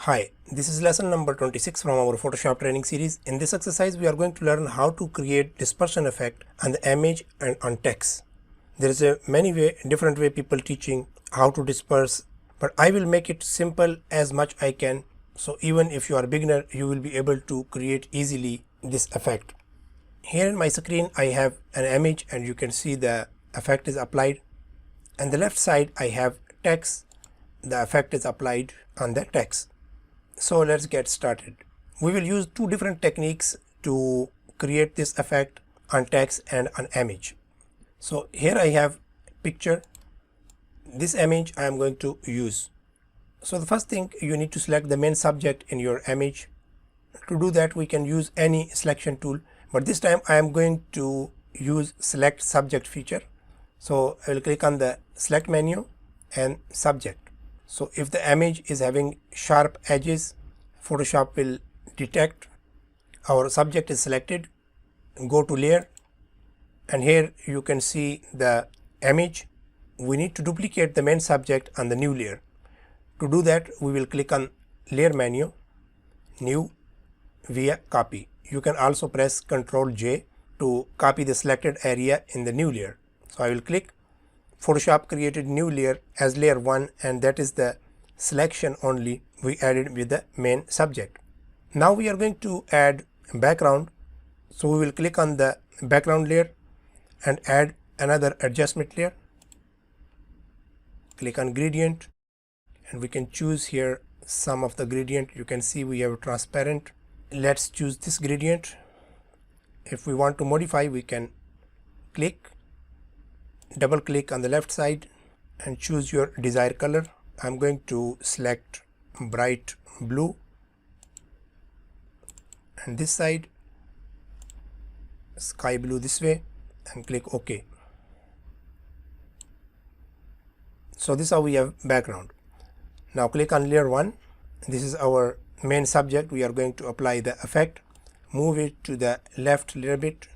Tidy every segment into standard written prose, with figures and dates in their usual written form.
Hi, this is lesson number 26 from our Photoshop training series. In this exercise, we are going to learn how to create dispersion effect on the image and on text. There is a different way people teaching how to disperse, but I will make it simple as much I can. So even if you are a beginner, you will be able to create easily this effect. Here in my screen, I have an image and you can see the effect is applied. On the left side, I have text. The effect is applied on the text. So let's get started. We will use two different techniques to create this effect on text and on image. So here I have picture. This image I am going to use. So the first thing, you need to select the main subject in your image. To do that, we can use any selection tool, but this time I am going to use select subject feature. So I will click on the select menu and subject. So if the image is having sharp edges, Photoshop will detect our subject is selected. Go to layer, and here you can see the image. We need to duplicate the main subject on the new layer. To do that, we will click on layer menu, new, via copy. You can also press Ctrl J to copy the selected area in the new layer. So I will click. Photoshop created new layer as layer 1, and that is the selection only we added with the main subject. Now we are going to add background. So we will click on the background layer and add another adjustment layer. Click on gradient, and we can choose here some of the gradient. You can see we have transparent. Let's choose this gradient. If we want to modify, we can click, double click on the left side and choose your desired color. I'm going to select bright blue, and this side sky blue this way, and click OK. So this is how we have background. Now click on layer 1. This is our main subject. We are going to apply the effect. Move it to the left a little bit.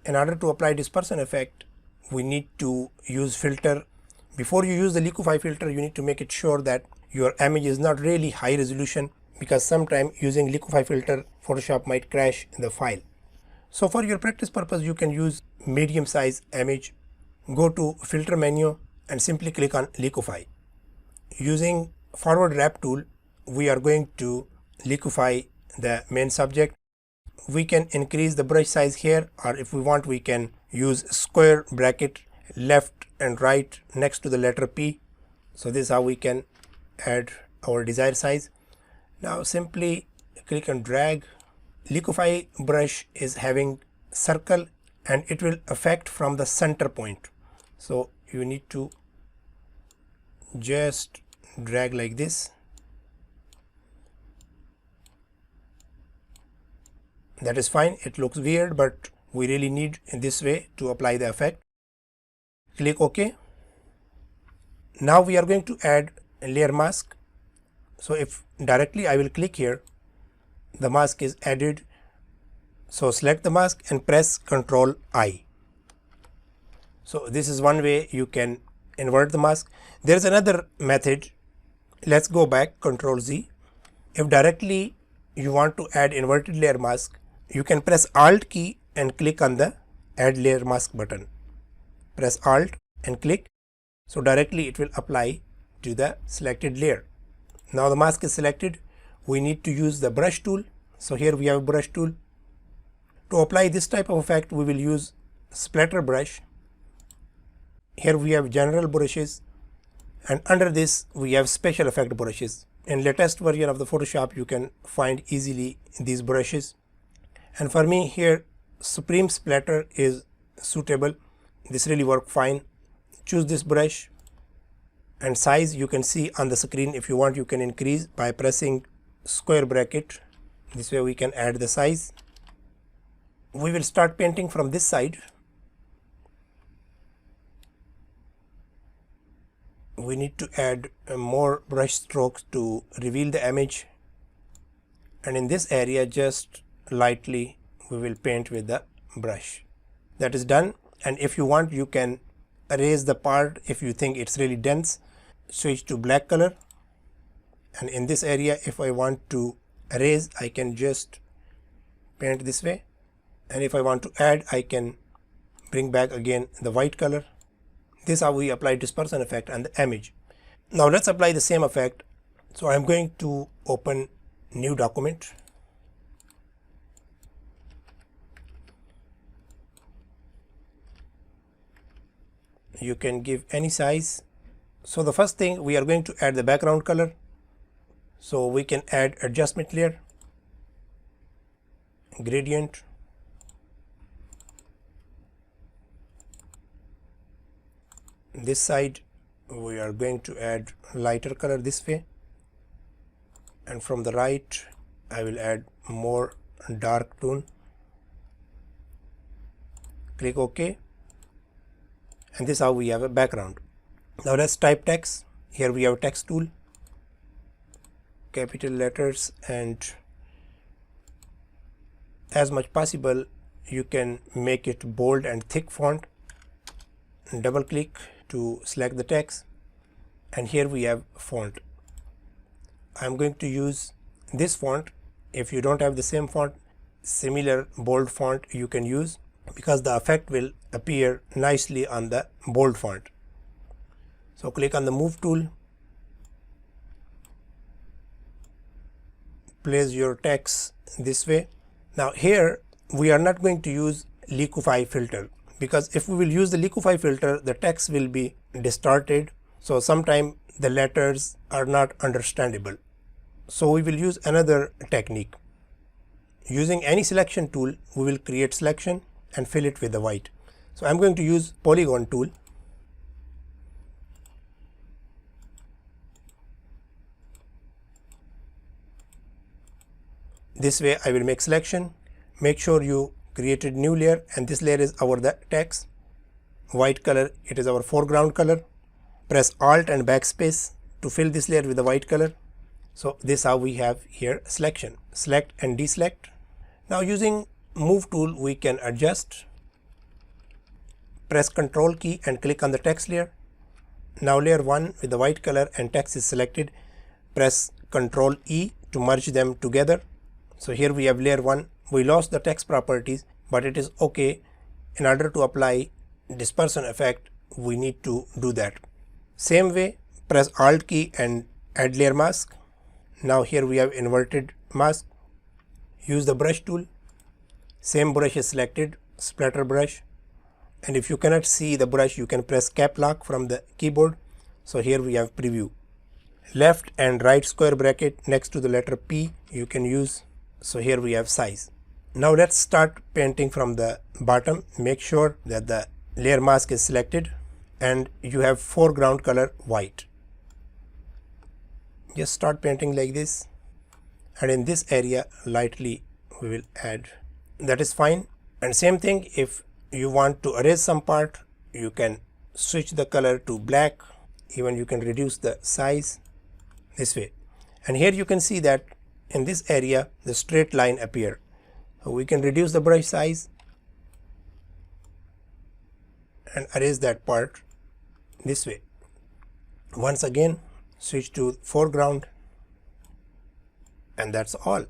In order to apply dispersion effect, we need to use filter. Before you use the liquify filter, you need to make it sure that your image is not really high resolution, because sometimes using liquify filter, Photoshop might crash the file. So for your practice purpose, you can use medium size image. Go to filter menu and simply click on liquify. Using forward wrap tool, we are going to liquify the main subject. We can increase the brush size here, or if we want, we can use square bracket left and right next to the letter P. So this is how we can add our desired size. Now simply click and drag. Liquify brush is having circle, and it will affect from the center point. So you need to just drag like this. That is fine. It looks weird, but we really need in this way to apply the effect. Click OK. Now we are going to add a layer mask. So if directly I will click here, the mask is added. So select the mask and press Ctrl I. So this is one way you can invert the mask. There is another method. Let's go back, Ctrl Z. If directly you want to add inverted layer mask, you can press Alt key and click on the add layer mask button. Press Alt and click. So directly it will apply to the selected layer. Now the mask is selected. We need to use the brush tool. So here we have a brush tool. To apply this type of effect, we will use splatter brush. Here we have general brushes, and under this we have special effect brushes. In latest version of the Photoshop, you can find easily these brushes. And for me here, Supreme Splatter is suitable. This really works fine. Choose this brush, and size you can see on the screen. If you want, you can increase by pressing square bracket. This way we can add the size. We will start painting from this side. We need to add more brush strokes to reveal the image, and in this area just lightly we will paint with the brush. That is done, and if you want, you can erase the part if you think it's really dense. Switch to black color and in this area if I want to erase, I can just paint this way, and if I want to add, I can bring back again the white color. This is how we apply dispersion effect on the image. Now let's apply the same effect. So I'm going to open new document. You can give any size. So the first thing, we are going to add the background color. So we can add adjustment layer, gradient, this side we are going to add lighter color this way, and from the right I will add more dark tone. Click OK, and this is how we have a background. Now let's type text. Here we have a text tool, capital letters, and as much possible you can make it bold and thick font. Double click to select the text, and here we have font. I'm going to use this font. If you don't have the same font, similar bold font you can use, because the effect will appear nicely on the bold font. So click on the move tool, place your text this way. Now here we are not going to use liquify filter, because if we will use the liquify filter, the text will be distorted, so sometimes the letters are not understandable. So we will use another technique. Using any selection tool, we will create selection and fill it with the white. So I'm going to use polygon tool. This way I will make selection. Make sure you created new layer, and this layer is our text. White color, it is our foreground color. Press Alt and backspace to fill this layer with the white color. So this is how we have here selection. Select and deselect. Now using move tool we can adjust. Press Ctrl key and click on the text layer. Now layer 1 with the white color and text is selected. Press Ctrl E to merge them together. So here we have layer 1. We lost the text properties, but it is okay. In order to apply dispersion effect, we need to do that. Same way, press Alt key and add layer mask. Now here we have inverted mask. Use the brush tool. Same brush is selected, splatter brush. And if you cannot see the brush, you can press cap lock from the keyboard. So here we have preview. Left and right square bracket next to the letter P you can use. So here we have size. Now let's start painting from the bottom. Make sure that the layer mask is selected and you have foreground color white. Just start painting like this, and in this area lightly we will add. That is fine. And same thing, if you want to erase some part, you can switch the color to black. Even you can reduce the size this way. And here you can see that in this area the straight line appear. So we can reduce the brush size and erase that part this way. Once again switch to foreground, and that's all.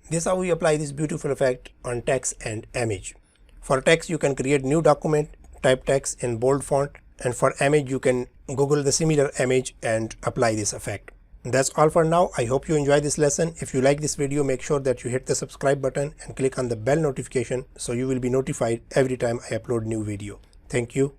This is how we apply this beautiful effect on text and image. For text you can create new document, type text in bold font, and for image you can Google the similar image and apply this effect. That's all for now. I hope you enjoy this lesson. If you like this video, make sure that you hit the subscribe button and click on the bell notification so you will be notified every time I upload new video. Thank you.